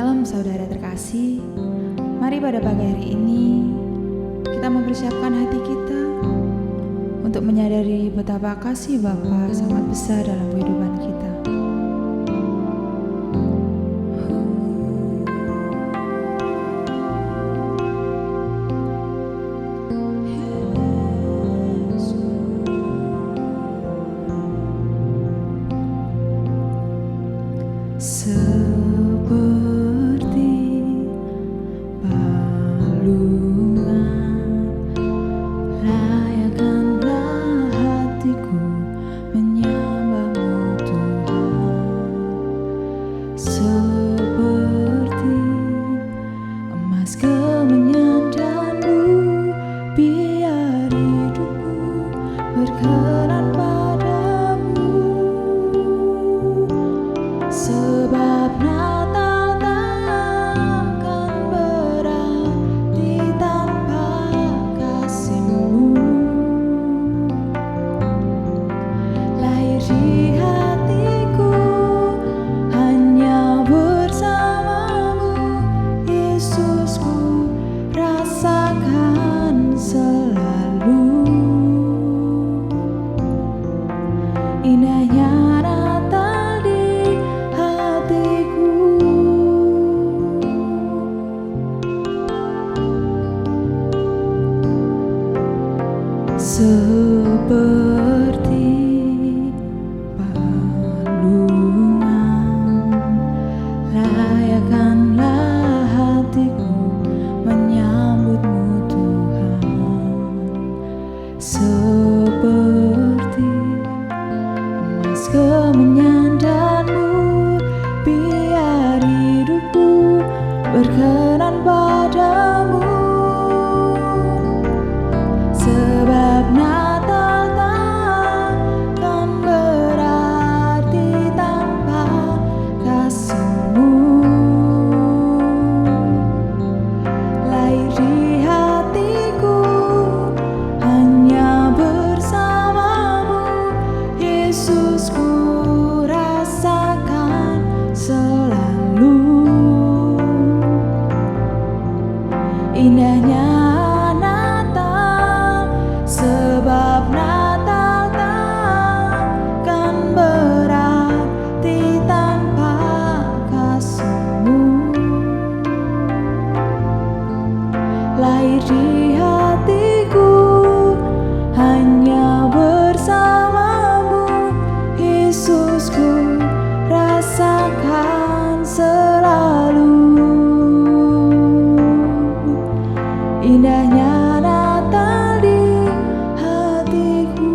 Shalom saudara terkasih, mari pada pagi hari ini kita mempersiapkan hati kita untuk menyadari betapa kasih Bapa sangat besar dalam kehidupan kita. Seperti balungan layakkanlah hatiku menyembahmu Tuhan. Seperti emas kemenyandanmu, biar hidupku berkenan padamu. Sebab Natal takkan berarti tanpa kasih-Mu. Lahir di hatiku hanya bersama-Mu, Yesusku rasakan selalu. Indahnya Natal di hatiku. Seperti balungan layakkanlah hatiku menyambut-Mu Tuhan. Seperti emas kemenyandanmu, biar hidupku berkenan padamu. Sebab Natal takkan berarti tanpa kasih-Mu. Lahir di hatiku hanya bersama-Mu, Yesusku rasakan selalu. Indahnya Natal, sebab Natal takkan berarti tanpa kasih-Mu. Lahir di hatiku hanya bersama-Mu, Yesusku rasakan selalu. Indahnya Natal di hatiku.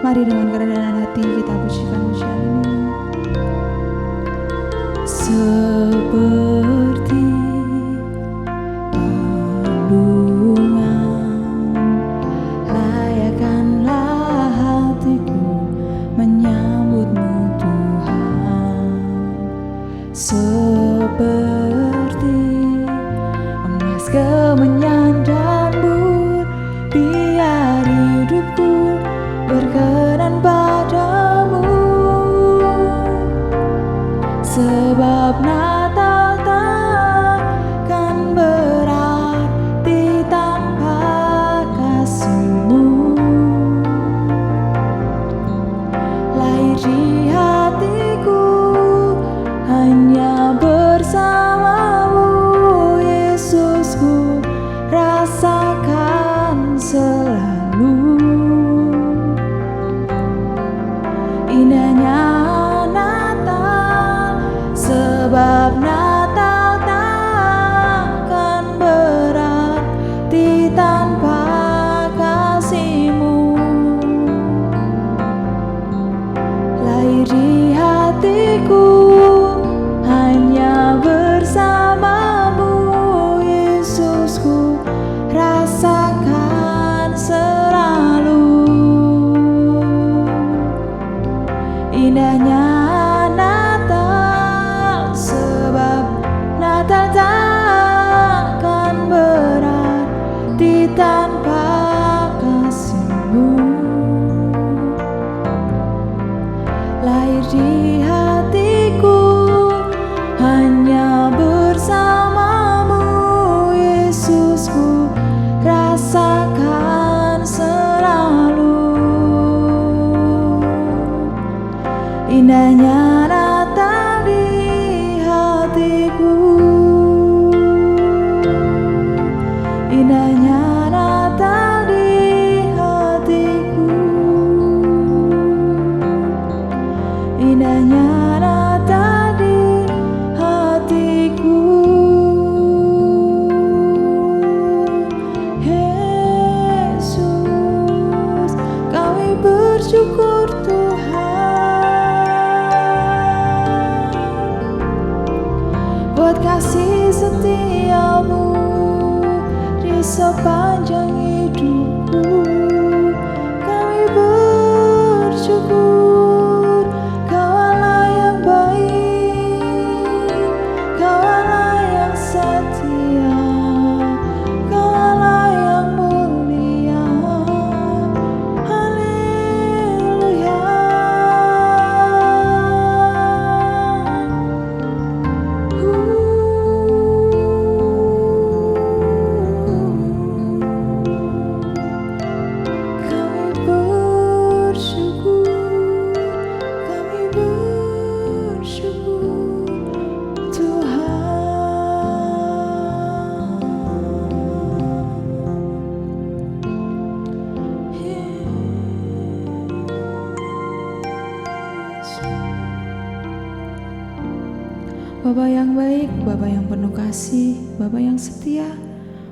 Mari dengan kerendahan hati kita pujikan pujian ini. Seperti balungan layakkanlah hatiku menyambut-Mu Tuhan. Seperti emas kemenyandanmu, biar hidupku berkenan padamu. Sebab Natal takkan berarti tanpa kasih-Mu. Lahir di hatiku hanya bersama-Mu, Yesusku rasakan selalu. Indahnya Natal, sebab Natal kasih setiamu di sepanjang hidupku. Kami bersyukur, Kau Allah yang baik, Kau Allah yang setia, Kau Allah yang mulia. Haleluya. Kami bersyukur Tuhan. Bapa yang baik, Bapa yang penuh kasih, Bapa yang setia,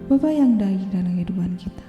Bapa yang baik dalam kehidupan kita.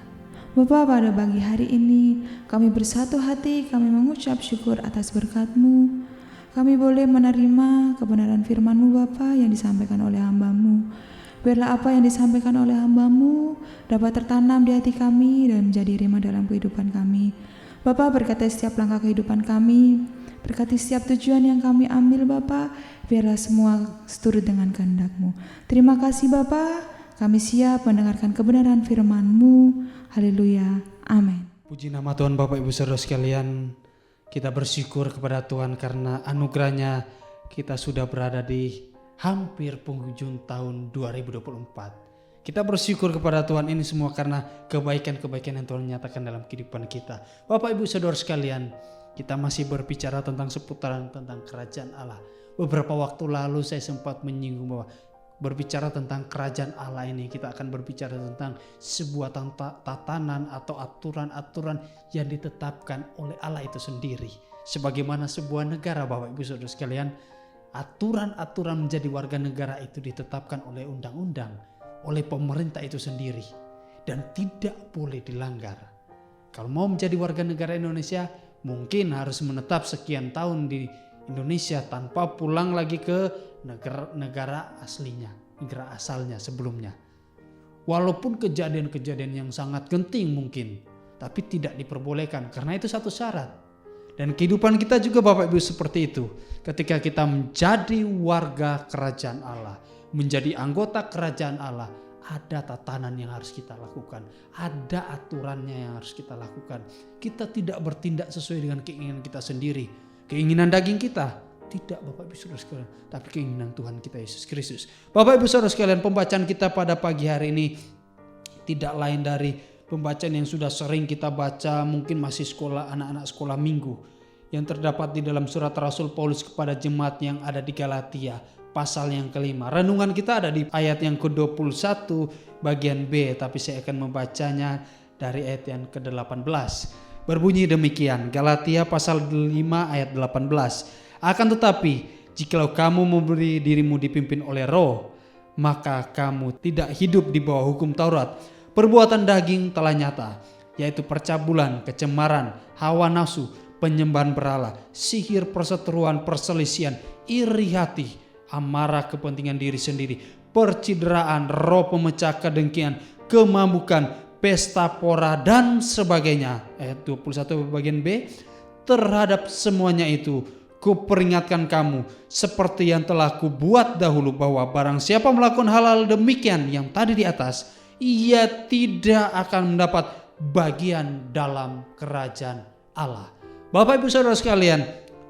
Bapa, pada pagi hari ini kami bersatu hati, kami mengucap syukur atas berkat-Mu. Kami boleh menerima kebenaran firman-Mu Bapa yang disampaikan oleh hamba-Mu. Biarlah apa yang disampaikan oleh hamba-Mu dapat tertanam di hati kami dan menjadi rema dalam kehidupan kami. Bapa, berkati setiap langkah kehidupan kami, berkati setiap tujuan yang kami ambil Bapa, biarlah semua seturut dengan kehendak-Mu. Terima kasih Bapa, kami siap mendengarkan kebenaran firman-Mu. Haleluya, amin. Puji nama Tuhan. Bapak Ibu Saudara sekalian, kita bersyukur kepada Tuhan karena anugerahnya kita sudah berada di hampir penghujung tahun 2024. Kita bersyukur kepada Tuhan ini semua karena kebaikan-kebaikan yang Tuhan nyatakan dalam kehidupan kita. Bapak Ibu Saudara sekalian, kita masih berbicara tentang seputaran tentang kerajaan Allah. Beberapa waktu lalu saya sempat menyinggung bahwa berbicara tentang kerajaan Allah ini, kita akan berbicara tentang sebuah tatanan atau aturan-aturan yang ditetapkan oleh Allah itu sendiri. Sebagaimana sebuah negara, Bapak Ibu Saudara sekalian, aturan-aturan menjadi warga negara itu ditetapkan oleh undang-undang, oleh pemerintah itu sendiri, dan tidak boleh dilanggar. Kalau mau menjadi warga negara Indonesia, mungkin harus menetap sekian tahun di Indonesia tanpa pulang lagi ke negara aslinya, negara asalnya sebelumnya. Walaupun kejadian-kejadian yang sangat genting mungkin, tapi tidak diperbolehkan karena itu satu syarat. Dan kehidupan kita juga Bapak Ibu seperti itu. Ketika kita menjadi warga kerajaan Allah, menjadi anggota kerajaan Allah, ada tatanan yang harus kita lakukan, ada aturannya yang harus kita lakukan. Kita tidak bertindak sesuai dengan keinginan kita sendiri, keinginan daging kita. Tidak Bapak Ibu Saudara sekalian, tapi keinginan Tuhan kita Yesus Kristus. Bapak Ibu Saudara sekalian, pembacaan kita pada pagi hari ini tidak lain dari pembacaan yang sudah sering kita baca, mungkin masih anak-anak sekolah minggu, yang terdapat di dalam surat Rasul Paulus kepada jemaat yang ada di Galatia, pasal yang kelima. Renungan kita ada di ayat yang ke-21 bagian B, tapi saya akan membacanya dari ayat yang ke-18. Berbunyi demikian, Galatia pasal 5 ayat 18. Akan tetapi, jikalau kamu memberi dirimu dipimpin oleh Roh, maka kamu tidak hidup di bawah hukum Taurat. Perbuatan daging telah nyata, yaitu percabulan, kecemaran, hawa nafsu, penyembahan berhala, sihir, perseteruan, perselisihan, iri hati, amarah, kepentingan diri sendiri, percideraan, roh pemecah, kedengkian, kemabukan, pesta pora, dan sebagainya. Ayat 21 bagian B, terhadap semuanya itu kuperingatkan kamu seperti yang telah kubuat dahulu, bahwa barang siapa melakukan hal-hal demikian yang tadi di atas, ia tidak akan mendapat bagian dalam kerajaan Allah. Bapak Ibu Saudara sekalian,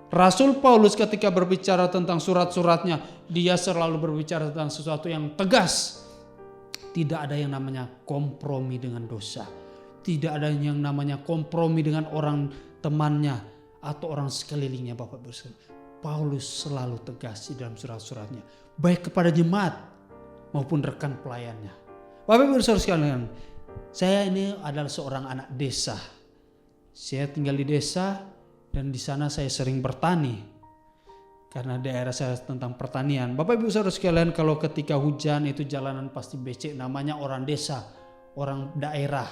Rasul Paulus ketika berbicara tentang surat-suratnya, dia selalu berbicara tentang sesuatu yang tegas. Tidak ada yang namanya kompromi dengan dosa. Tidak ada yang namanya kompromi dengan orang temannya atau orang sekelilingnya. Bapak Ibu, Paulus selalu tegas di dalam surat-suratnya, baik kepada jemaat maupun rekan pelayannya. Bapak Ibu Saudara sekalian, saya ini adalah seorang anak desa. Saya tinggal di desa dan di sana saya sering bertani karena daerah saya tentang pertanian. Bapak Ibu Saudara sekalian, kalau ketika hujan itu jalanan pasti becek, namanya orang desa, orang daerah,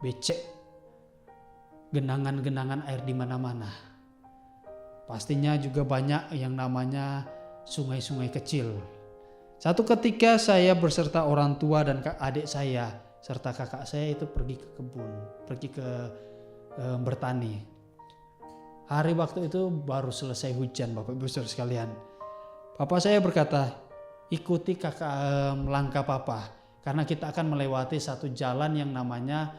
becek. Genangan-genangan air di mana-mana. Pastinya juga banyak yang namanya sungai-sungai kecil. Satu ketika saya berserta orang tua dan adik saya serta kakak saya itu pergi ke kebun, pergi ke bertani. Hari waktu itu baru selesai hujan, Bapak Ibu Saudara sekalian. Papa saya berkata, ikuti langkah papa, karena kita akan melewati satu jalan yang namanya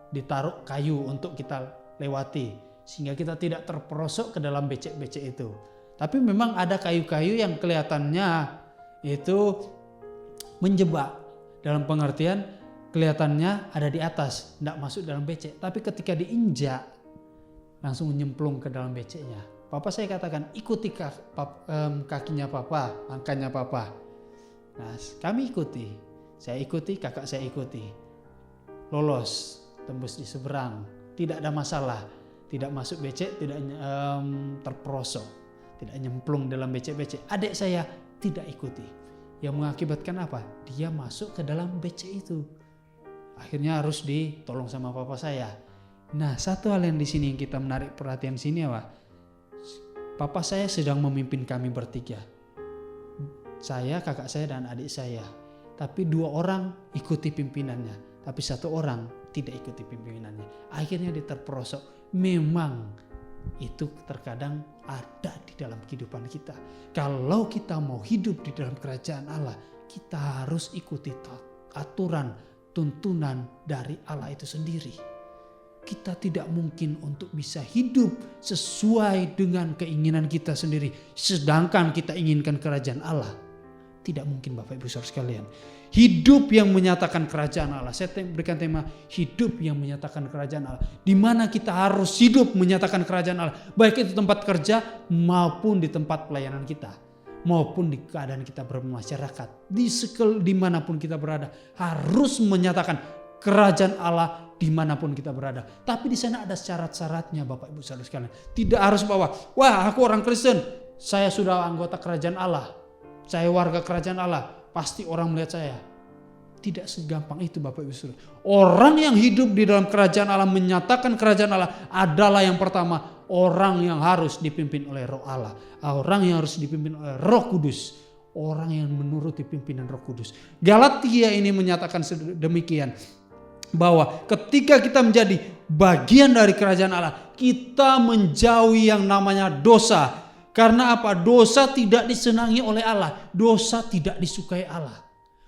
ditaruh kayu untuk kita lewati, sehingga kita tidak terperosok ke dalam becek-becek itu. Tapi memang ada kayu-kayu yang kelihatannya itu menjebak, dalam pengertian kelihatannya ada di atas, tidak masuk dalam becek. Tapi ketika diinjak langsung nyemplung ke dalam beceknya. Papa saya katakan, ikuti kakinya papa, langkahnya papa. Nah, kami ikuti. Saya ikuti, kakak saya ikuti. Lolos, tembus di seberang. Tidak ada masalah. Tidak masuk becek, tidak terperosok. Tidak nyemplung dalam becek-becek. Adik saya tidak ikuti. Yang mengakibatkan apa? Dia masuk ke dalam becek itu. Akhirnya harus ditolong sama papa saya. Nah, satu hal yang di sini yang kita menarik perhatian sini apa? Papa saya sedang memimpin kami bertiga. Saya, kakak saya dan adik saya. Tapi 2 orang ikuti pimpinannya, tapi 1 orang tidak ikuti pimpinannya. Akhirnya dia terperosok. Memang itu terkadang ada di dalam kehidupan kita. Kalau kita mau hidup di dalam kerajaan Allah, kita harus ikuti aturan, tuntunan dari Allah itu sendiri. Kita tidak mungkin untuk bisa hidup sesuai dengan keinginan kita sendiri, sedangkan kita inginkan kerajaan Allah. Tidak mungkin, Bapak Ibu Saudara sekalian. Hidup yang menyatakan kerajaan Allah. Saya berikan tema hidup yang menyatakan kerajaan Allah. Di mana kita harus hidup menyatakan kerajaan Allah. Baik itu tempat kerja maupun di tempat pelayanan kita. Maupun di keadaan kita bermasyarakat. Dimanapun kita berada. Harus menyatakan kerajaan Allah dimanapun kita berada. Tapi di sana ada syarat-syaratnya, Bapak Ibu Saudara sekalian. Tidak harus bahwa, wah aku orang Kristen, saya sudah anggota kerajaan Allah, saya warga kerajaan Allah, pasti orang melihat saya. Tidak segampang itu, Bapak Ibu Saudara. Orang yang hidup di dalam kerajaan Allah, menyatakan kerajaan Allah adalah yang pertama, orang yang harus dipimpin oleh Roh Allah, orang yang harus dipimpin oleh Roh Kudus, orang yang menuruti pimpinan Roh Kudus. Galatia ini menyatakan demikian, bahwa ketika kita menjadi bagian dari kerajaan Allah, kita menjauhi yang namanya dosa. Karena apa? Dosa tidak disenangi oleh Allah. Dosa tidak disukai Allah.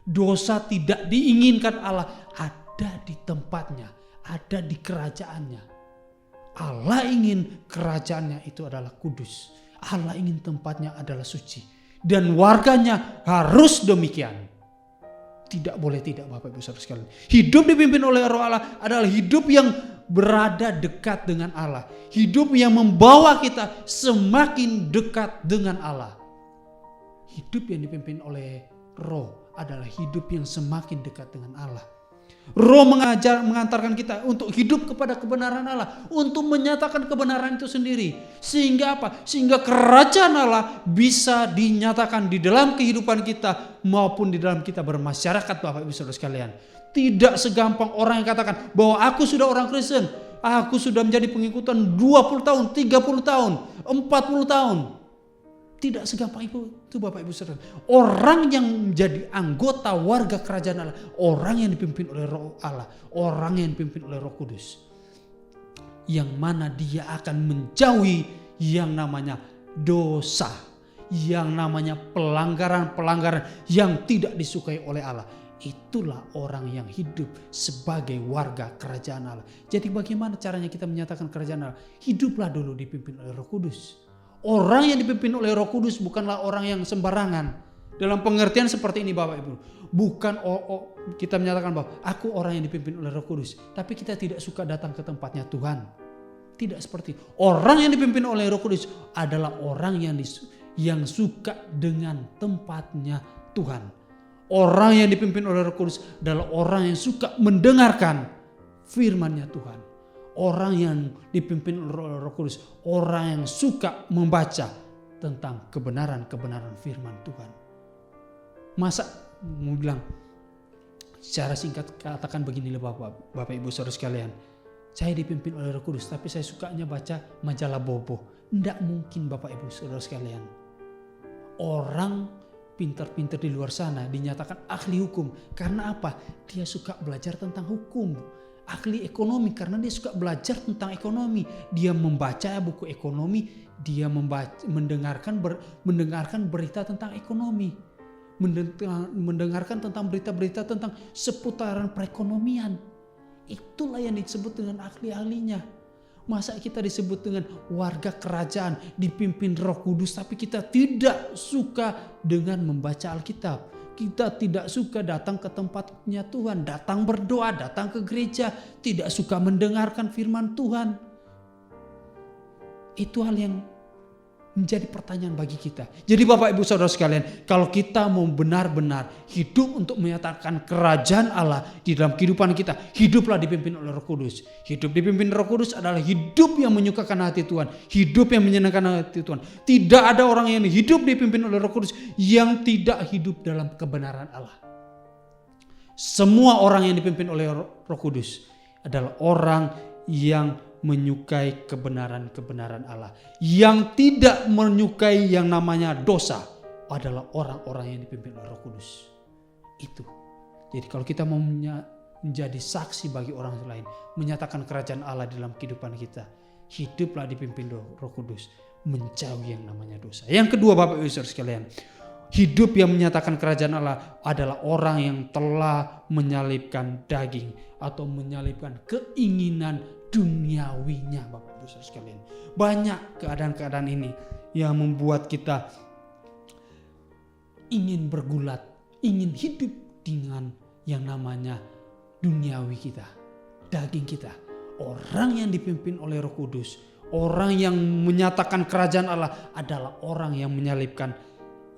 Dosa tidak diinginkan Allah. Ada di tempatnya, ada di kerajaannya. Allah ingin kerajaannya itu adalah kudus. Allah ingin tempatnya adalah suci. Dan warganya harus demikian. Tidak boleh tidak, Bapak Ibu Saudara sekalian. Hidup dipimpin oleh Roh Allah adalah hidup yang berada dekat dengan Allah. Hidup yang membawa kita semakin dekat dengan Allah. Hidup yang dipimpin oleh Roh adalah hidup yang semakin dekat dengan Allah. Roh mengantarkan kita untuk hidup kepada kebenaran Allah, untuk menyatakan kebenaran itu sendiri. Sehingga apa? Sehingga kerajaan Allah bisa dinyatakan di dalam kehidupan kita maupun di dalam kita bermasyarakat, Bapak Ibu Saudara sekalian. Tidak segampang orang yang katakan bahwa aku sudah orang Kristen, aku sudah menjadi pengikutan 20 tahun, 30 tahun, 40 tahun. Tidak segampang itu, Bapak Ibu Saudara. Orang yang menjadi anggota warga kerajaan Allah, orang yang dipimpin oleh Roh Allah, orang yang dipimpin oleh Roh Kudus, yang mana dia akan menjauhi yang namanya dosa, yang namanya pelanggaran-pelanggaran yang tidak disukai oleh Allah. Itulah orang yang hidup sebagai warga kerajaan Allah. Jadi bagaimana caranya kita menyatakan kerajaan Allah? Hiduplah dulu dipimpin oleh Roh Kudus. Orang yang dipimpin oleh Roh Kudus bukanlah orang yang sembarangan. Dalam pengertian seperti ini, Bapak Ibu. Bukan kita menyatakan bahwa aku orang yang dipimpin oleh Roh Kudus, tapi kita tidak suka datang ke tempatnya Tuhan. Tidak seperti itu. Orang yang dipimpin oleh Roh Kudus adalah orang yang suka dengan tempatnya Tuhan. Orang yang dipimpin oleh Roh Kudus adalah orang yang suka mendengarkan firman-Nya Tuhan. Orang yang dipimpin oleh Roh Kudus, orang yang suka membaca tentang kebenaran-kebenaran firman Tuhan. Masa mau bilang secara singkat katakan begini Bapak Ibu Saudara sekalian. Saya dipimpin oleh Roh Kudus tapi saya sukanya baca majalah bobo. Tidak mungkin, Bapak Ibu Saudara sekalian. Orang pintar-pintar di luar sana dinyatakan ahli hukum. Karena apa? Dia suka belajar tentang hukum. Ahli ekonomi karena dia suka belajar tentang ekonomi. Dia membaca buku ekonomi, dia mendengarkan berita tentang ekonomi. Mendengarkan tentang berita-berita tentang seputaran perekonomian. Itulah yang disebut dengan ahli-ahlinya. Masa kita disebut dengan warga kerajaan dipimpin Roh Kudus tapi kita tidak suka dengan membaca Alkitab. Kita tidak suka datang ke tempatnya Tuhan, datang berdoa, datang ke gereja, tidak suka mendengarkan firman Tuhan. Itu hal yang menjadi pertanyaan bagi kita. Jadi Bapak Ibu Saudara sekalian, kalau kita mau benar-benar hidup untuk menyatakan kerajaan Allah di dalam kehidupan kita, hiduplah dipimpin oleh Roh Kudus. Hidup dipimpin Roh Kudus adalah hidup yang menyukakan hati Tuhan, hidup yang menyenangkan hati Tuhan. Tidak ada orang yang hidup dipimpin oleh Roh Kudus yang tidak hidup dalam kebenaran Allah. Semua orang yang dipimpin oleh Roh Kudus adalah orang yang menyukai kebenaran-kebenaran Allah. Yang tidak menyukai yang namanya dosa adalah orang-orang yang dipimpin oleh Roh Kudus. Itu. Jadi kalau kita mau menjadi saksi bagi orang lain, menyatakan kerajaan Allah dalam kehidupan kita, hiduplah dipimpin Roh Kudus, menjauhi yang namanya dosa. Yang kedua Bapak Ibu Saudara sekalian, hidup yang menyatakan kerajaan Allah adalah orang yang telah menyalibkan daging atau menyalibkan keinginan duniawinya Bapak Ibu Saudara sekalian. Banyak keadaan-keadaan ini yang membuat kita ingin bergulat, ingin hidup dengan yang namanya duniawi kita, daging kita. Orang yang dipimpin oleh Roh Kudus, orang yang menyatakan kerajaan Allah adalah orang yang menyalibkan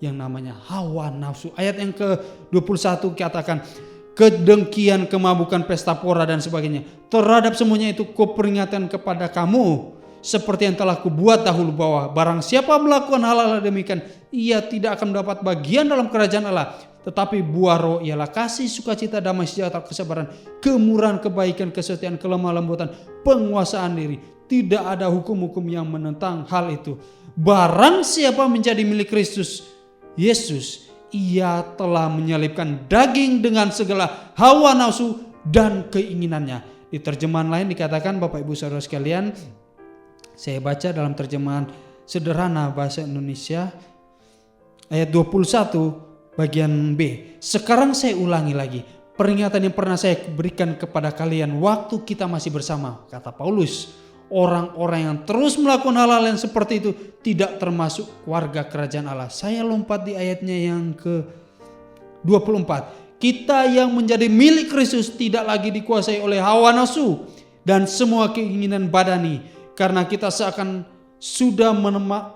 yang namanya hawa nafsu. Ayat yang ke-21 katakan, kedengkian, kemabukan, pesta pora dan sebagainya. Terhadap semuanya itu kuperingatkan kepada kamu seperti yang telah kubuat dahulu bahwa barang siapa melakukan hal-hal demikian, ia tidak akan mendapat bagian dalam kerajaan Allah. Tetapi buah roh ialah kasih, sukacita, damai, sejahtera, kesabaran, kemurahan, kebaikan, kesetiaan, kelemah lembutan, penguasaan diri. Tidak ada hukum-hukum yang menentang hal itu. Barang siapa menjadi milik Kristus Yesus, ia telah menyalibkan daging dengan segala hawa nafsu dan keinginannya. Di terjemahan lain dikatakan Bapak Ibu Saudara sekalian, saya baca dalam terjemahan sederhana bahasa Indonesia ayat 21 bagian B. Sekarang saya ulangi lagi peringatan yang pernah saya berikan kepada kalian waktu kita masih bersama, kata Paulus. Orang-orang yang terus melakukan hal-hal yang seperti itu tidak termasuk warga kerajaan Allah. Saya lompat di ayatnya yang ke-24. Kita yang menjadi milik Kristus tidak lagi dikuasai oleh hawa nafsu dan semua keinginan badani. Karena kita seakan sudah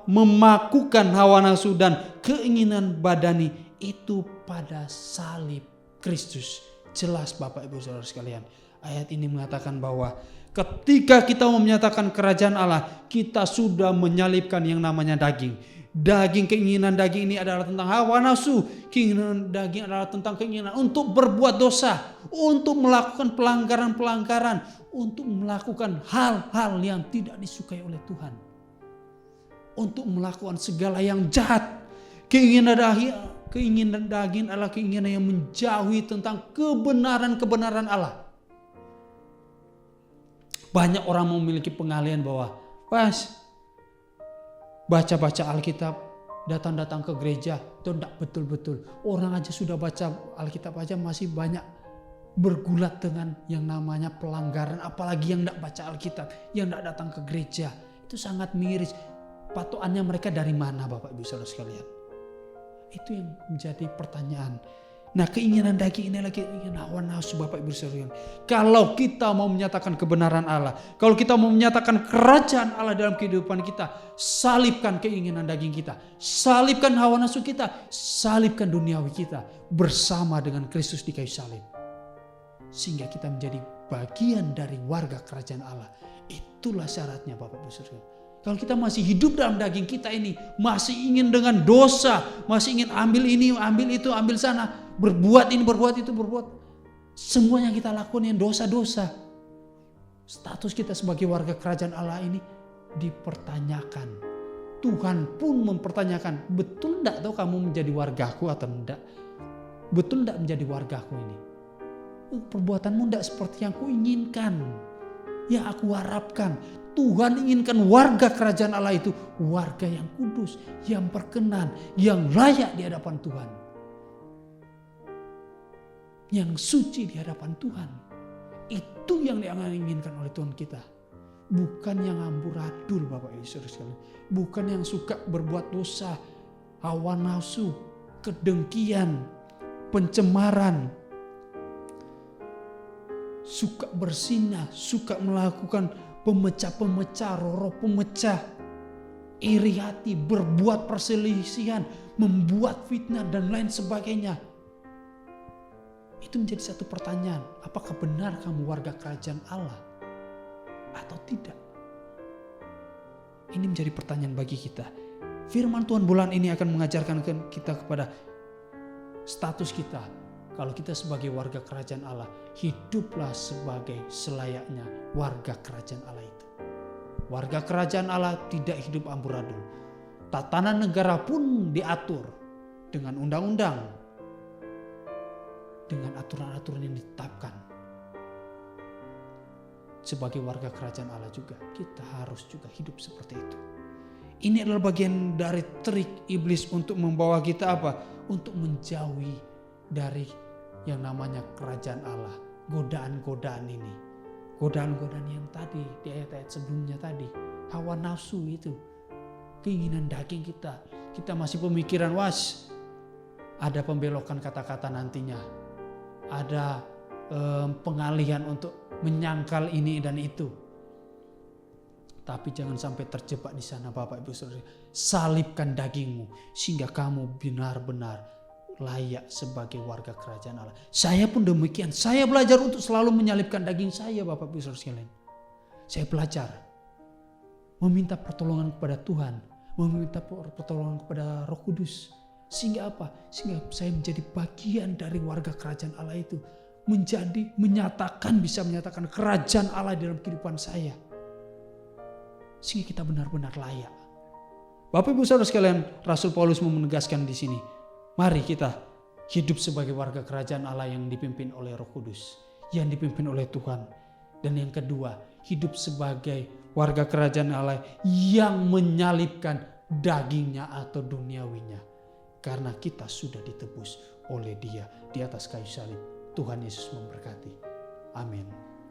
memakukan hawa nafsu dan keinginan badani itu pada salib Kristus. Jelas Bapak Ibu Saudara sekalian. Ayat ini mengatakan bahwa ketika kita mau menyatakan kerajaan Allah, kita sudah menyalibkan yang namanya daging. Daging, keinginan daging ini adalah tentang hawa nafsu. Keinginan daging adalah tentang keinginan untuk berbuat dosa, untuk melakukan pelanggaran-pelanggaran, untuk melakukan hal-hal yang tidak disukai oleh Tuhan, untuk melakukan segala yang jahat. Keinginan daging adalah keinginan yang menjauhi tentang kebenaran-kebenaran Allah. Banyak orang memiliki pengalihan bahwa baca-baca Alkitab, datang-datang ke gereja, itu tidak betul-betul. Orang aja sudah baca Alkitab aja masih banyak bergulat dengan yang namanya pelanggaran. Apalagi yang tidak baca Alkitab, yang tidak datang ke gereja. Itu sangat miris. Patokannya mereka dari mana Bapak Ibu Saudara sekalian? Itu yang menjadi pertanyaan. Nah, keinginan daging ini lagi keinginan hawa nafsu Bapak Ibu sekalian. Kalau kita mau menyatakan kebenaran Allah, kalau kita mau menyatakan kerajaan Allah dalam kehidupan kita, salibkan keinginan daging kita, salibkan hawa nafsu kita, salibkan duniawi kita bersama dengan Kristus di kayu salib. Sehingga kita menjadi bagian dari warga kerajaan Allah. Itulah syaratnya Bapak Ibu sekalian. Kalau kita masih hidup dalam daging kita ini, masih ingin dengan dosa, masih ingin ambil ini, ambil itu, ambil sana, berbuat ini, berbuat itu, berbuat. Semuanya kita lakukan yang dosa-dosa. Status kita sebagai warga kerajaan Allah ini dipertanyakan. Tuhan pun mempertanyakan, betul enggak tuh kamu menjadi wargaku atau enggak? Betul enggak menjadi wargaku ini? Perbuatanmu enggak seperti yang kuinginkan, yang aku harapkan. Tuhan inginkan warga kerajaan Allah itu warga yang kudus, yang berkenan, yang layak di hadapan Tuhan. Yang suci di hadapan Tuhan. Itu yang diinginkan oleh Tuhan kita. Bukan yang amburadul Bapak Ibu Saudara sekalian. Bukan yang suka berbuat dosa, hawa nafsu, kedengkian, pencemaran. Suka bersinah, suka melakukan pemecah-pemecah, roh pemecah, iri hati, berbuat perselisihan, membuat fitnah dan lain sebagainya. Itu menjadi satu pertanyaan, apakah benar kamu warga kerajaan Allah atau tidak? Ini menjadi pertanyaan bagi kita. Firman Tuhan bulan ini akan mengajarkan kita kepada status kita. Kalau kita sebagai warga kerajaan Allah, hiduplah sebagai selayaknya warga kerajaan Allah itu. Warga kerajaan Allah tidak hidup amburadul. Tatanan negara pun diatur dengan undang-undang, dengan aturan-aturan yang ditetapkan. Sebagai warga kerajaan Allah juga, kita harus juga hidup seperti itu. Ini adalah bagian dari trik iblis untuk membawa kita apa? Untuk menjauhi dari yang namanya kerajaan Allah. Godaan-godaan ini. Godaan-godaan yang tadi, di ayat-ayat sebelumnya tadi. Hawa nafsu itu. Keinginan daging kita. Kita masih pemikiran, ada pembelokan kata-kata nantinya. Ada pengalihan untuk menyangkal ini dan itu. Tapi jangan sampai terjebak di sana Bapak Ibu Saudara. Salibkan dagingmu sehingga kamu benar-benar layak sebagai warga kerajaan Allah. Saya pun demikian. Saya belajar untuk selalu menyalibkan daging saya Bapak Ibu Saudara sekalian. Saya belajar meminta pertolongan kepada Tuhan, meminta pertolongan kepada Roh Kudus. Sehingga apa? Sehingga saya menjadi bagian dari warga kerajaan Allah itu. Bisa menyatakan kerajaan Allah dalam kehidupan saya. Sehingga kita benar-benar layak. Bapak Ibu Saudara sekalian, Rasul Paulus menegaskan di sini. Mari kita hidup sebagai warga kerajaan Allah yang dipimpin oleh Roh Kudus. Yang dipimpin oleh Tuhan. Dan yang kedua, hidup sebagai warga kerajaan Allah yang menyalibkan dagingnya atau duniawinya. Karena kita sudah ditebus oleh Dia di atas kayu salib. Tuhan Yesus memberkati. Amin.